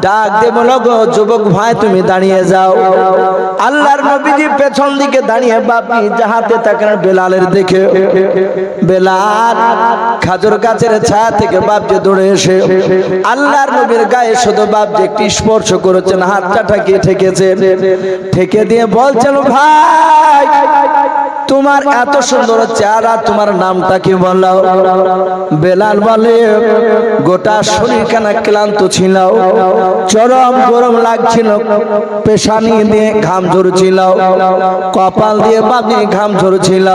ডাক দে বলো গো যুবক ভাই তুমি দাঁড়িয়ে যাও। আল্লাহর নবীজি পেছন দিকে দাঁড়িয়ে বাপি যাহাতে তাকান বেলালের দিকে। বেলাল খাজুর গাছের ছায়া থেকে বাপজি দৌড়ে এসে আল্লাহর নবীর গায়ে শুধু বাপজি একটি স্পর্শ করেছেন, হাতটা ঠেকিয়ে ঠেকেছেন, ঠেকে দিয়ে বলছেন ভাই তোমার এত সুন্দর চেহারা, তোমার নামটা কি বলো? বেলাল বলে গোটা শরীর খানা ক্লান্ত ছিল, চরম গরম লাগছিল, পেশানি দিয়ে ঘাম ঝরছিল, কপাল দিয়ে বাপজি ঘাম ঝরছিল।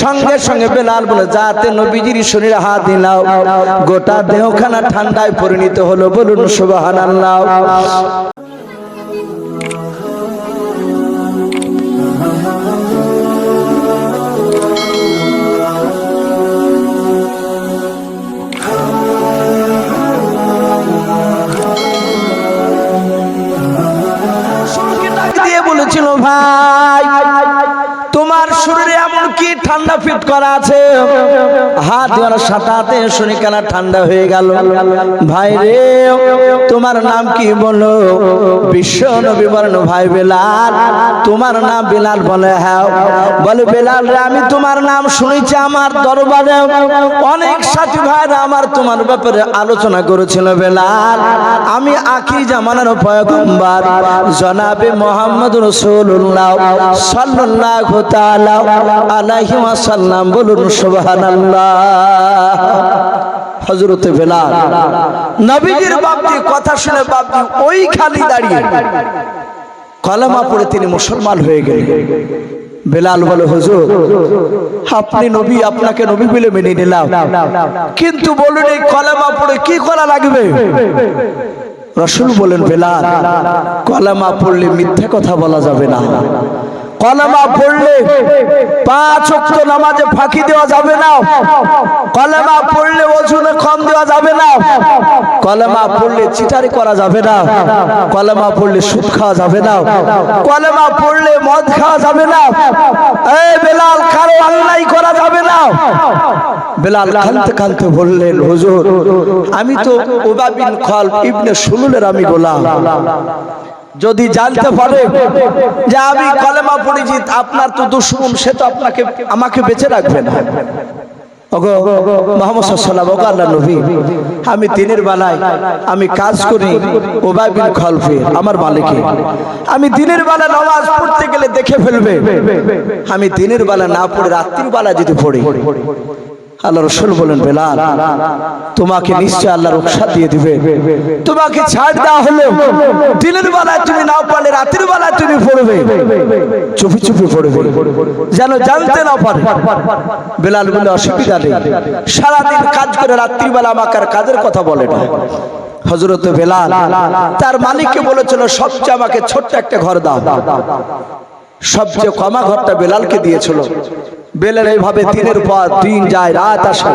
সঙ্গে সঙ্গে বেলাল বলে যাতে নবীজির শরীরে হাত দিলাও, গোটা দেহখানা ঠান্ডায় পরিণত হলো। বলুন সুবহানাল্লাহ। বলেছিল ভাই তোমার শরীরে এমন কি ঠান্ডা ফিট করা আছে? হাত দেওয়ার সাথে শরীর কানা ঠান্ডা হয়ে গেল। ভাই রে তোমার নাম কি বলো? বিশ্ব নবী বলেন ভাই বেলাল তোমার নাম বেলাল? বলে হ্যাঁ। বলে বেলাল রে আমি তোমার নাম শুনেছি, আমার দরবারে অনেক সাথী ভাইরা আমার তোমার ব্যাপারে আলোচনা করেছিল। বেলাল আমি আখির জামানার পয়গম্বর জনাবে মুহাম্মদ রাসূলুল্লাহ সাল্লাল্লাহু তাআলা আলাইহি ওয়াসাল্লাম। বলুন সুবহানাল্লাহ। হযরতে বেলাল নবীজির বাপজি কথা শুনে বাপজি ওই খালি দাঁড়িয়ে কলেমা পড়ে তিনি মুসলমান হয়ে গেলেন। বেলাল বলে হুজুর আপনি নবী, আপনাকে নবী বলে মেনে নিলাম, কিন্তু বলুন এই কলেমা পড়ে কি করা লাগবে? রাসূল বলেন বেলাল কলেমা পড়লে মিথ্যা কথা বলা যাবে না, কলেমা পড়লে 5 ওয়াক্ত নামাজে ফাঁকি দেওয়া যাবে না, কলেমা পড়লে ওজনে কম দেওয়া যাবে না, কলেমা পড়লে চিটারি করা যাবে না, কলেমা পড়লে সুদ খাওয়া যাবে না, কলেমা পড়লে মদ খাওয়া যাবে না, এই বেলাল কারো অন্যায় করা যাবে না। বেলাল কাঁদতে কাঁদতে বললেন হুজুর আমি তো উবাই বিন খালদ ইবনে সুলুলের আমি গোলাম, যদি জানতে পারে যে আমি কলেমা পড়েছি আপনার তো দুশমন, সে তো আপনাকে আমাকে বেঁচে রাখবে না। ওগো মুহাম্মদ সাল্লাল্লাহু আলাইহি ওয়া সাল্লাম নবী আমি দিনের বেলায় আমি কাজ করি উবাই বিন খালফের আমার মালিকে, আমি দিনের বেলা নামাজ পড়তে গেলে দেখে ফেলবে, আমি দিনের বেলা না পড়ে রাত্রির বেলা যদি পড়ি আল্লাহ রাসূল বলেন বেলাল তোমাকে নিশ্চয় আল্লাহ রক্ষা দিয়ে দিবে, তোমাকে ছাড় দেওয়া হলো, দিনের বেলায় তুমি না পারলে রাতের বেলায় তুমি পড়বে, চুপি চুপি পড়বে যেন জানতে না পারে। বেলাল বলে অসুবিধা নেই, সারাদিন কাজ করে রাত্রি বেলা আমাকে আর কাজের কথা বলে না। হযরত বেলাল তার মালিককে বলেছিল সবচেয়ে আমাকে ছোট্ট একটা ঘর দাও, সবচেয়ে কমা ঘরটা বেলালকে দিয়েছিল। বেলাল এইভাবে দিনের পর দিন যায়, রাত আসে,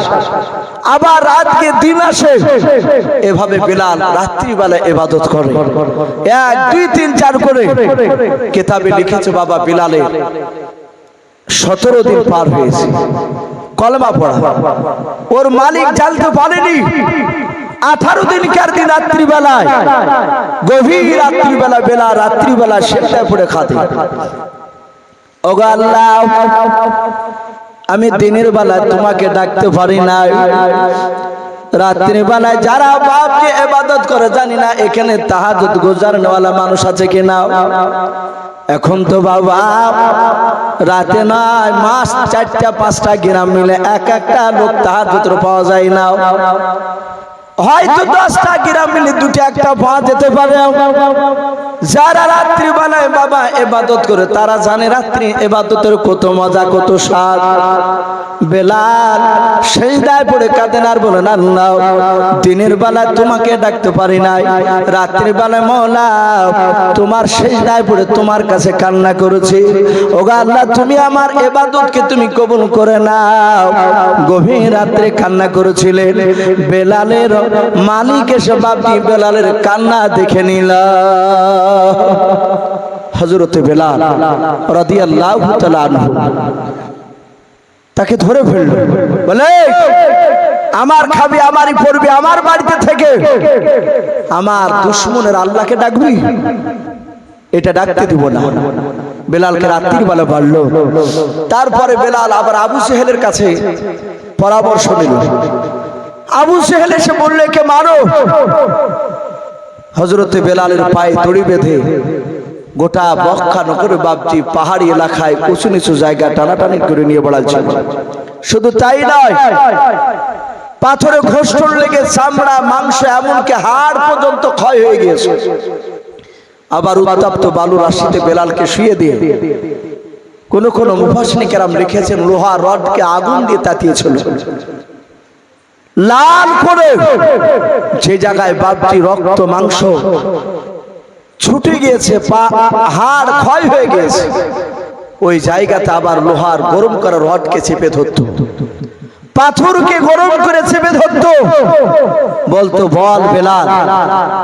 আবার রাত গিয়ে দিন আসে, এভাবে বেলাল রাত্রিবেলা ইবাদত করে। 1 2 3 4 করে কিতাবে লিখেছে বাবা বেলালের 17 দিন পার হয়েছে কলেমা পড়া, ওর মালিক জানতে পারেনি। 18 দিনকার দিন রাত্রিবেলায় গভীর রাত্রিবেলা বেলাল রাত্রিবেলা সেজদায় পড়ে খাতে ওগো আল্লাহ আমি দিনের বেলায় তোমাকে ডাকতে পারি না, রাত্রির বেলায় যারা বাপকে ইবাদত করে জানি না এখানে তাহাজ্জুদ গুজারনেওয়ালা মানুষ আছে কিনা। এখন তো বাবা রাতে নয় মাস 4টা 5টা গ্রাম মিলে এক একটা লোক তাহাজ্জুদ পাওয়া যায় না, হয়তো 10টা গ্রাম মিলে 2টা একটা পাওয়া যেতে পারে। যারা রাত্রি বেলায় বাবা ইবাদত করে তারা জানে রাত্রি ইবাদতের কত মজা কত স্বাদ। বেলাল সিজদায় পড়ে কাঁদেন আর বলেন আল্লাহ দিনের বেলায় তোমাকে ডাকতে পারি নাই, রাত্রি বেলায় মওলা তোমার সিজদায় পড়ে তোমার কাছে কান্না করেছি, ওগো আল্লাহ তুমি আমার ইবাদতকে তুমি কবুল করে নাও। গভীর রাত্রে কান্না করেছিলেন, বেলালের মালিক এসে বাপজি বেলালের কান্না দেখে নিল। হযরত বেলাল রাদিয়াল্লাহু তাআলা আনহু তাকে ধরে ফেলল, বলে আমার খাবি, আমারই পড়বি, আমার বাড়িতে থেকে আমার দুশমনের আল্লাহকে ডাকবি? এটা ডাকতে দিব না। বেলালকে রাত্রির বেলা বাড়লো। তারপরে বেলাল আবার আবু সেহেলের কাছে পরামর্শ নিল। আবু সেহেল এসে বললে, কে মারো। হযরতে বেলালের পায়ে দড়ি বেঁধে গোটা বক্কা নগরে বাপজি পাহাড়ি এলাকায় উঁচু নিচু জায়গা টানাটানি করে নিয়ে বেড়াচ্ছিল। শুধু তাই নয়, পাথরে ঘোষণ লেগে চামড়া মাংস এমনকি হাড় পর্যন্ত ক্ষয় হয়ে গিয়েছে। আবার উত্তপ্ত বালু রাশিতে বেলালকে শুয়ে দিয়ে কোন কোন মুফাসসিরিন কেরাম লিখেছেন লোহা রডকে আগুন দিয়ে তাতিয়েছিল লাল করে। যে জায়গায় বাপজি রক্ত মাংস ছুটে গিয়েছে, হাড় ক্ষয় হয়ে গিয়েছে, ওই জায়গাতে আবার লোহার গরম করা রডকে চেপে ধরতো, পাথরকে গরম করে চেপে ধরতো, বলতো বল বেলাল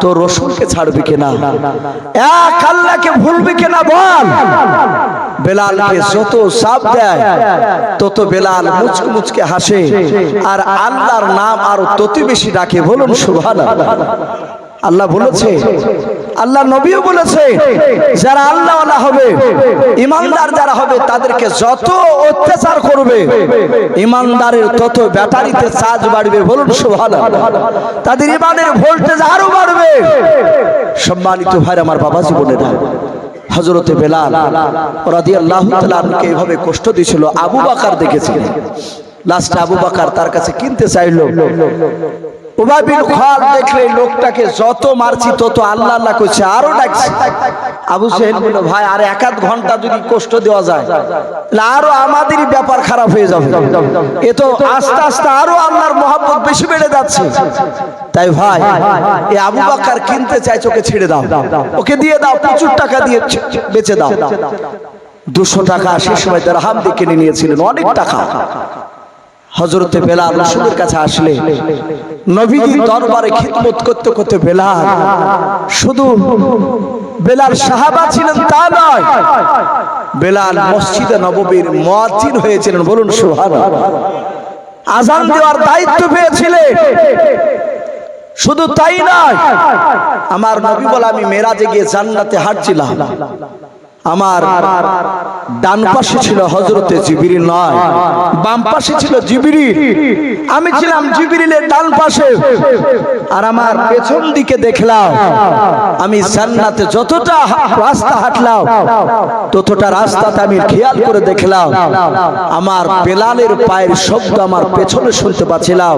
তোর রসুলকে ছাড়বি কিনা, এক আল্লাহকে ভুলবি কিনা বল। বেলালকে যত চাপ দেয় তত বেলাল মুচকে মুচকে হাসে, আর আল্লাহর নাম আরো তত বেশি ডাকে। বলুন সুবহানাল্লাহ। আল্লাহ বলেছে, আল্লাহ নবীও বলেছে, যারা আল্লাহওয়ালা হবে, ইমানদার যারা হবে, তাদেরকে যত অত্যাচার করবে ইমানদারের তত ব্যাটারিতে চার্জ বাড়বে। বলুন সুবহানাল্লাহ। তাদের ইমানের ভোল্টেজ আরো বাড়বে। সম্মানিত ভাই আমার, বাবা জীবনেরা, হযরতে বেলাল রাদিয়াল্লাহু তাআলা আনহুকে এইভাবে কষ্ট দিয়েছিল। আবু বকর দেখেছিলেন, লাস্টে আবু বকর তার কাছে কিনতে চাইলো। উবাই বিন খালদ দেখলে লোকটাকে যত মারছি তত আল্লাহ আল্লাহ করছে, আরো ডাকছে। আবু সেহেল বলল, ভাই আর এক আধ ঘন্টা যদি কষ্ট দেওয়া যায় তাহলে আরো আমাদেরই ব্যাপার খারাপ হয়ে যাবে, এ তো আস্তে আস্তে আরো আল্লাহর মহব্বত বেশি বেড়ে যাচ্ছে। তাই ভাই, এই আবু বকর কিনতে চাইছে, ওকে ছেড়ে দাও, ওকে দিয়ে দাও, প্রচুর টাকা দিয়ে বেচে দাও। 200 টাকা সেই সময় দিরহাম দিয়ে কিনে নিয়েছিলেন, অনেক টাকা। হযরতে বেলাল রাসূলের কাছে আসলে নবীজির দরবারে খিদমত করতে করতে বেলাল শুধু বেলাল সাহাবা ছিলেন তা নয়, বেলাল মসজিদে নববীর মুয়াজ্জিন হয়েছিলেন। বলুন সুবহানাল্লাহ। আযান দেওয়ার দায়িত্ব পেয়েছিলেন। শুধু তাই নয়, আমার নবী বলে, আমি মেরাজে গিয়ে জান্নাতে হাঁটছিলাম, আমার ডান পাশে ছিল হযরতে জিবরিল, নয় বাম পাশে ছিল জিবরিল, আমি ছিলাম জিবরিলের ডান পাশে। আর আমার পেছন দিকে দেখলাম, আমি জান্নাতে যতটা রাস্তা হাঁটলাম ততটা রাস্তাতে আমি খেয়াল করে দেখলাম আমার বেলালের পায়ের শব্দ আমার পেছনে শুনতে পাচ্ছিলাম।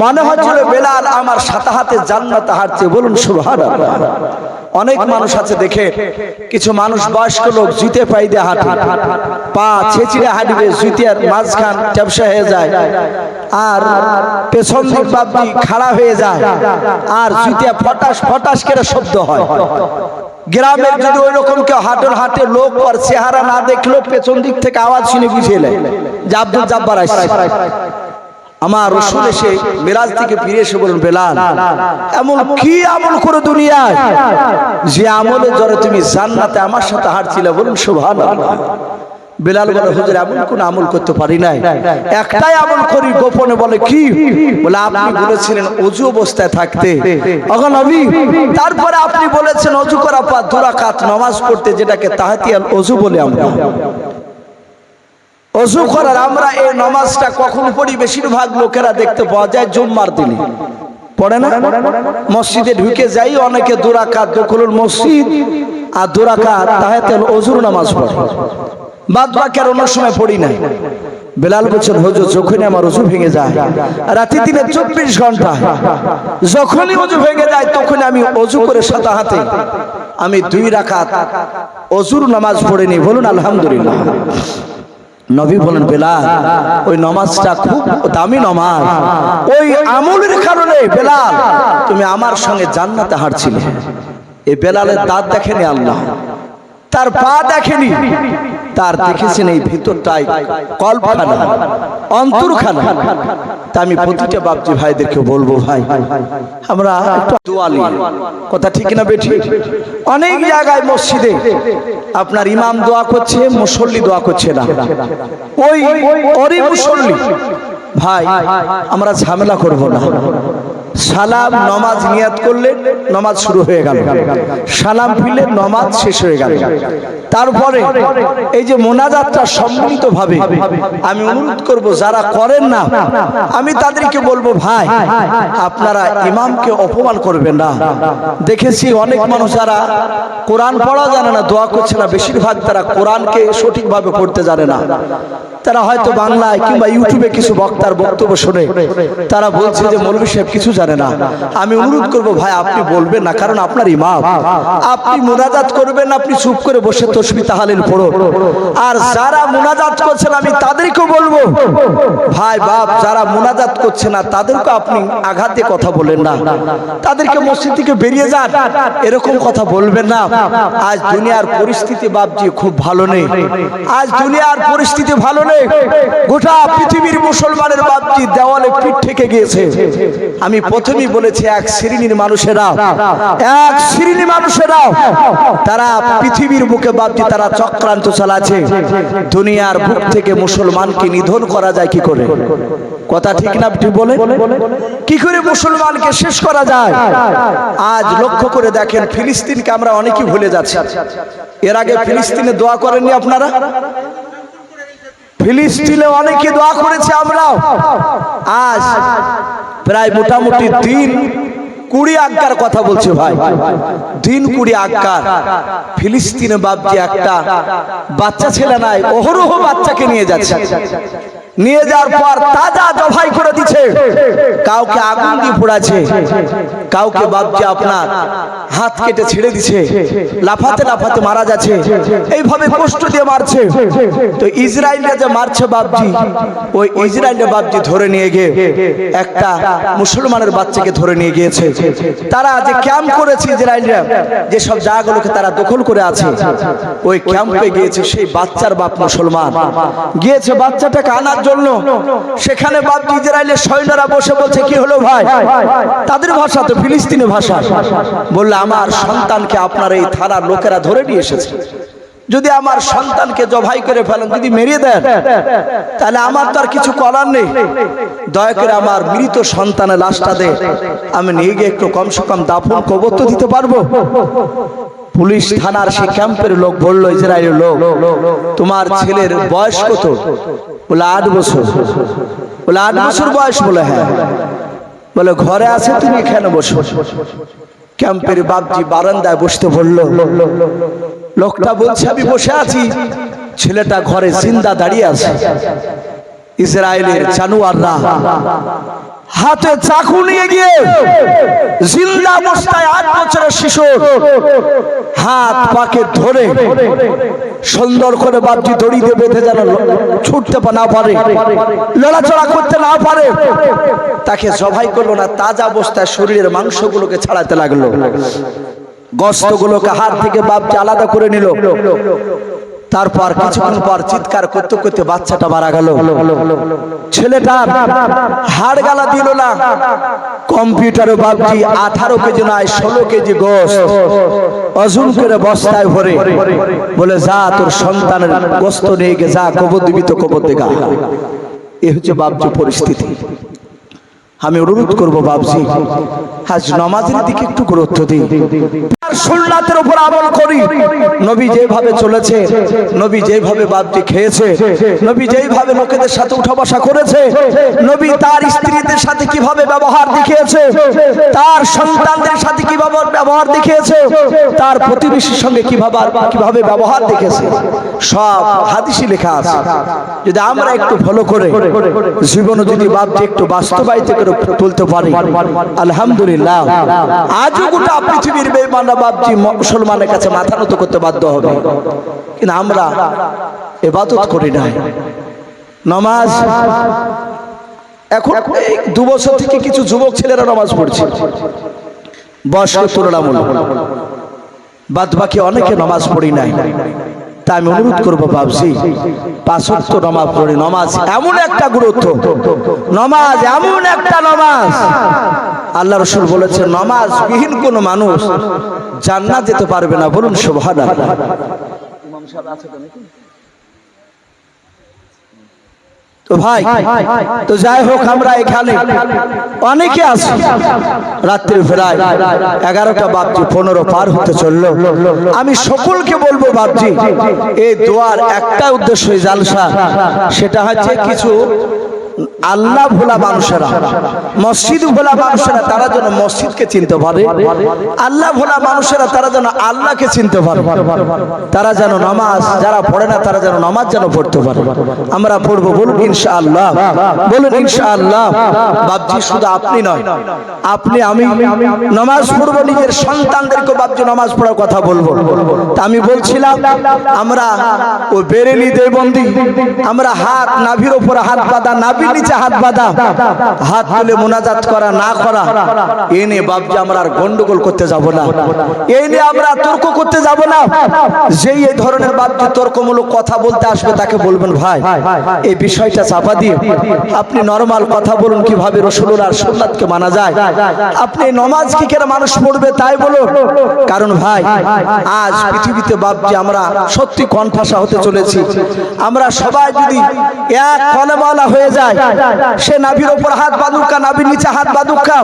মনে হচ্ছিল বেলাল আমার সাথে হাতে জান্নাতে হাঁটছে। বলুন সুবহানাল্লাহ। অনেক মানুষ আছে দেখে, কিছু মানুষ বয়স্ক লোক জুতে পাই দিয়ে হাঁটে, পা ছেঁচিড়ে হাঁটবে, জুতিয়ার মাঝখান টেপসা হয়ে যায়, আর পেছন দিক বাপজি খাড়া হয়ে যায়, আর জুতিয়া ফটাস ফটাস করে শব্দ হয়। গ্রামের যদি ওই রকম কেউ হাঁটে, লোক আর চেহারা না দেখলেও পেছন দিক থেকে আওয়াজ শুনে বুঝিয়ে নেয় যে আব্দুল জাব্বার আসছে। আমার রাসূল এসে মিরাজ থেকে ফিরে এসে বলেন, বেলাল এমন কি আমল করে দুনিয়ায় যে আমলের জন্য তুমি জান্নাতে আমার সাথে হাঁটছিলে? বলুন সুবহানাল্লাহ। বেলাল বলে, হুজুর এমন কোন আমল করতে পারি নাই, একটাই আমল করি গোপনে। বলে কি? বলে আপনি বলেছিলেন ওযু অবস্থায় থাকতে, ওগো নবী, তারপরে আপনি বলেছেন ওযু করার পর 2 রাকাত নামাজ পড়তে, যেটাকে তাহিয়াতুল ওযু বলে। আমরা ওযু করার আমরা এই নামাজটা কখন পড়ি? বেশিরভাগ লোকেরা দেখতে পাওয়া যায় জুম্মার দিনে পড়ে না। মসজিদে ঢুকে যাই, অনেকে 2 রাকাত দখলুল মসজিদ আর 2 রাকাত তাহিয়াতুল ওযুর নামাজ পড়ে, বাদ বাকি আর অন্য সময় পড়ি না। বেলাল বলছেন, হুজুর যখনই আমার ওযু ভেঙে যায়, রাতে দিনে 24 ঘন্টা যখনই ওযু ভেঙে যায় তখনই আমি ওযু করে সাথে হাতে আমি 2 রাকাত ওযুর নামাজ পড়ে নি। বলুন আলহামদুলিল্লাহ। নবী বলেন, বেলাল ওই নামাজটা খুব দামি নামাজ, ওই আমলের কারণে বেলাল তুমি আমার সঙ্গে জান্নাতে হাঁটছিলে। এই বেলালের দাঁত দেখেনি আল্লাহ, তার পা দেখেনি, তার দেখেছেন এই ভিতরটাই কল্পখানা, অন্তরখানা। তা আমি প্রতিটা বাপজি ভাইদেরকে বলবো, ভাই আমরা একটু দোয়া নিই, কথা ঠিক না বেঠি? অনেক জায়গায় মসজিদে আপনার ইমাম দোয়া করছে, মুসল্লি দোয়া করছে না। ওই মুসল্লি ভাই আমরা ঝামেলা করব না। সালাম নমাজ নিয়াত করলে নমাজ শুরু হয়ে গেল, সালাম ফিরলে নমাজ শেষ হয়ে গেল। তারপরে এই যে মোনাজাতটা সম্মিলিতভাবে আমি অনুরোধ করব, যারা করেন না আমি তাদেরকে বলবো, ভাই আপনারা ইমামকে অপমান করবেন না। দেখেছি অনেক মানুষ যারা কোরআন পড়া জানে না, দোয়া করছে না, বেশিরভাগ তারা কোরআনকে সঠিকভাবে পড়তে জানে না। তারা হয়তো বাংলায় কিংবা ইউটিউবে কিছু বক্তার বক্তব্য শুনে তারা বলছে যে মৌলভী সাহেব কিছু জানে না। আমি অনুরোধ করব, ভাই আপনি বলবেন না, কারণ আপনার ইমাম, আপনি মোনাজাত করবেন, আপনি চুপ করে বসে তাসবিহ তাহলিল পড়ো। আর যারা মোনাজাত করছেন আমি তাদেরকে বলবো, ভাই বাপ যারা মোনাজাত করছে না তাদেরকে আপনি আঘাত দিয়ে কথা বলেন না, তাদেরকে মসজিদ থেকে বেরিয়ে যান, এরকম কথা বলবেন না। আজ দুনিয়ার পরিস্থিতি বাপজি খুব ভালো নেই, আজ দুনিয়ার পরিস্থিতি ভালো নেই। গোটা পৃথিবীর মুসলমানের বাপজি দেওয়ালে পিঠ থেকে গিয়েছে। আমি প্রথমেই বলেছি এক শ্রেণীর মানুষেরা তারা পৃথিবীর বুকে বাপজি তারা চক্রান্ত চালাচ্ছে। দুনিয়ার বুক থেকে মুসলমানকে নিধন করা যায় কি করে? কথা ঠিক না আপনি বলে? কি করে মুসলমানকে শেষ করা যায়? আজ লক্ষ্য করে দেখেন, ফিলিস্তিনকে আমরা অনেকেই ভুলে যাচ্ছি। এর আগে ফিলিস্তিনে দোয়া করেননি আপনারা? ফিলিস্তিনে অনেকে দোয়া করেছে আমরাও। আজ প্রায় মোটামুটি দিন 20 আজ্ঞার কথা বলছে ভাই, দিন 20 আজ্ঞার। ফিলিস্তিনে বাপজি একটা বাচ্চা ছেলে নাই, অহরহ বাচ্চাকে নিয়ে যাচ্ছে, নিয়ে যাওয়ার পর তাজা জবাই করে দিচ্ছে, কাউকে আগুন দিয়ে পোড়াচ্ছে, কাউকে বাপজি আপনার হাত কেটে ছেড়ে দিচ্ছে, লাফাতে লাফাতে মারা যাচ্ছে, এইভাবে কষ্ট দিয়ে মারছে। তো ইসরায়েলরা যে মারছে বাপজি, ওই ইসরায়েলের বাপজি ধরে নিয়ে গিয়ে একটা মুসলমানের বাচ্চাকে ধরে নিয়ে গিয়েছে। তারা যে ক্যাম্প করেছে ইসরায়েলরা, যে সব জায়গাগুলোকে তারা দখল করে আছে, ওই ক্যাম্পে গিয়েছে সেই বাচ্চার বাপ মুসলমান গিয়েছে বাচ্চাটাকে আনার জন্য। সেখানে বাপজি ইসরায়েলের সৈন্যরা বসে বলছে, কি হলো ভাই? তাদের ভাষা তো ফিলিস্তিনি ভাষা। বললে, আমার সন্তানকে আপনার এই থানার লোকেরা ধরে নিয়ে এসেছে, যদি আমার সন্তানকে জবাই করে ফেলেন, যদি মেরে দেন, তাহলে আমার তো আর কিছু করার নেই। দয়া করে আমার মৃত সন্তানের লাশটা দে, আমি নিয়ে গিয়ে একটু কমসে কম দাফন কবর তো দিতে পারবো। পুলিশ থানার সেই ক্যাম্পের লোক বলল, ইসরায়েলের লোক, তোমার ছেলের বয়স কত? বলে 8 বছর। বলে 8 বছর বয়স? বলে হ্যাঁ। বলে ঘরে আছে, তুমি এখানে বসো। ক্যাম্পের বাপজি বারান্দায় বসতে বলল। লোকটা বলছে, আমি বসে আছি, ছেলেটা ঘরে জিন্দা দাঁড়িয়ে আছে। ইসরায়েলের জানোয়াররা হাতে চাকু নিয়ে গিয়ে জিন্দা অবস্থায় 8 বছরের শিশুর হাত পাকে ধরে সুন্দর করে বাপজি দড়ি দিয়ে বেঁধে যেন ছুটতে না পারে, লড়াচড়া করতে না পারে, তাকে জবাই করলো না। তাজা অবস্থায় শরীরের মাংসগুলোকে ছাড়াতে লাগলো, গোশতগুলোকে হাড় থেকে বাপজি আলাদা করে নিল। তারপর কিছুক্ষণ পর চিৎকার করতে করতে বাচ্চাটা মারা গেল। ছেলেটার হাড় গালা দিল না। কম্পিউটারে বাপজি 18 কেজি নয় 16 কেজি গোশত ওজন করে বস্তায় ভরে বলে, যা তোর সন্তানের গোশত নিয়ে গে, যা কবর দিবি তো কবর দেগা। এই হচ্ছে বাপজি পরিস্থিতি। আমি অনুরোধ করবো বাপজি, আজ নামাজের দিকে একটু গুরুত্ব দিই, সুন্নাতের উপর আমল করি। নবী যেভাবে চলেছে, নবী যেভাবে বাপজি খেয়েছে, নবী যেভাবে লোকেদের সাথে উঠা বসা করেছে, নবী তার স্ত্রীদের সাথে কিভাবে ব্যবহার দেখিয়েছে, তার সন্তানদের সাথে কিভাবে ব্যবহার দেখিয়েছে, তার প্রতিবেশীর সঙ্গে কিভাবে ব্যবহার দেখেছে, সব হাদিসে লেখা আছে। যদি আমরা একটু ফলো করে জীবনে যদি বাপজি একটু বাস্তবায়িত করে তুলতে পারি, আলহামদুলিল্লাহ, আজও গোটা পৃথিবীর বেঈমানরা বাপজি মুসলমানের কাছে মাথা নত করতে বাধ্য হবে। কিন্তু আমরা ইবাদত করি না, নামাজ। এখন 2 বছর থেকে কিছু যুবক ছেলেরা নামাজ পড়ছে, বয়স্ক তুলনামূলক। বাদ বাকি অনেকে নামাজ পড়ি নাই। তা আমি অনুরোধ করবো বাবজি, 5 ওয়াক্ত নামাজ পড়ি। নামাজ এমন একটা গুরুত্ব, নামাজ এমন একটা নামাজ, আল্লাহ রাসূল বলেছেন নামাজ বিহীন কোন মানুষ জান্নাত যেতে পারবে না। বলুন সুবহানাল্লাহ। ইমাম সাহেব আছে তো নাকি? তো ভাই, তো যাই হোক, আমরা এখানে অনেকে আছি, রাত্রি প্রায় 11টা বাজে 15 পার হতে চললো। আমি সকলকে বলবো বাবজি, এই দোয়ার একটা উদ্দেশ্য জালসা, সেটা হচ্ছে কিছু আল্লাহ ভোলা মানুষেরা, মসজিদ ভোলা মানুষেরা তারা যেন মসজিদকে চিনতে পারে, আল্লাহ ভোলা মানুষেরা তারা যেন আল্লাহকে চিনতে পারে, তারা যেন নামাজ যারা পড়ে না তারা যেন নামাজ যেন পড়তে পারে। আমরা পড়বো, বলুন ইনশাআল্লাহ, বলুন ইনশাআল্লাহ। বাবজি শুধু আপনি নয়, আপনি আমি নামাজ পড়বো, নিজের সন্তানদেরকে বাবজি নামাজ পড়ার কথা বলবো। তা আমি বলছিলাম, আমরা ও বেরেলি দেবন্দি, আমরা হাত নাভির উপর হাত বাঁধা, নাভি নিচে হাত বাঁধা, হাত তুলে মোনাজাত করা না করা, এই নিয়ে বাবজি আমরা আর গন্ডগোল করতে যাব না, এই নিয়ে আমরা তর্ক করতে যাব না। যেই এই ধরনের বাবজি তর্কমূলক কথা বলতে আসবে তাকে বলবেন ভাই এই বিষয়টা চাপা দিয়ে আপনি নরমাল কথা বলুন, কিভাবে রাসূলুল্লাহর সুন্নাতকে মানা যায়। আপনি নামাজ কি করে মানুষ পড়বে তাই বলুন। কারণ ভাই আজ পৃথিবীতে বাবজি আমরা সত্যি কণ্ঠাসা হতে চলেছি। আমরা সবাই যদি এক কলেমাওয়ালা হয়ে যায়, সে নাভির উপর হাত বাঁধুকা, নাভির নিচে হাত বাঁধুকা,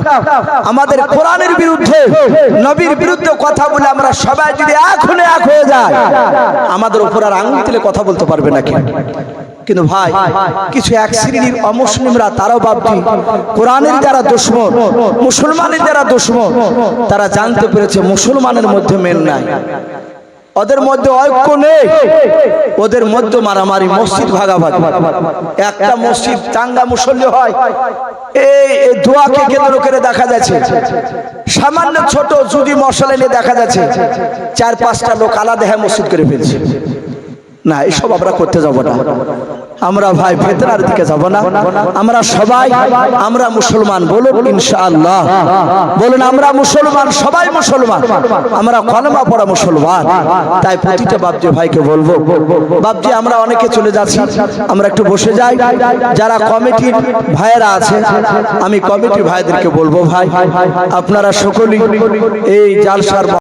আমাদের কোরআনের বিরুদ্ধে, নবীর বিরুদ্ধে কথা বলে আমরা সবাই যদি এক হয়ে যায়, আমাদের উপর আর আঙুল তুলে কথা বলতে পারবে না কেউ। কিন্তু ভাই কিছু এক শ্রেণীর অমুসলিমরা তারাও বাবজি কোরআনের যারা দুশমন, মুসলমানের যারা দুশমন, তারা জানতে পেরেছে মুসলমানের মধ্যে মেল নাই, ওদের মধ্যে ঐক্য নেই, ওদের মধ্যে মারামারি, মসজিদ ভাগাভাগি। একটা মসজিদ চাঙ্গা মুসল্লি হয়, এই দোয়াকে কেন্দ্র করে দেখা যাচ্ছে সামান্য ছোট যদি মশলা নিয়ে দেখা যাচ্ছে 4-5টা লোক আলাদা হয়ে মসজিদ করে ফেলছে। না, এসব আমরা করতে যাব না। আমরা ভাই ফিতনার দিকে যাব না। আমরা সবাই আমরা মুসলমান, বলুন ইনশাআল্লাহ, বলুন আমরা মুসলমান, সবাই মুসলমান, আমরা কলেমা পড়া মুসলমান। তাই প্রতিটা বাবজি ভাইকে বলবো, বাবজি আমরা অনেকে চলে যাচ্ছি, আমরা একটু বসে যাই। যারা কমিটির ভাইয়েরা আছে, আমি কমিটির ভাইদেরকে বলবো, ভাই আপনারা সকলেই এই জালসার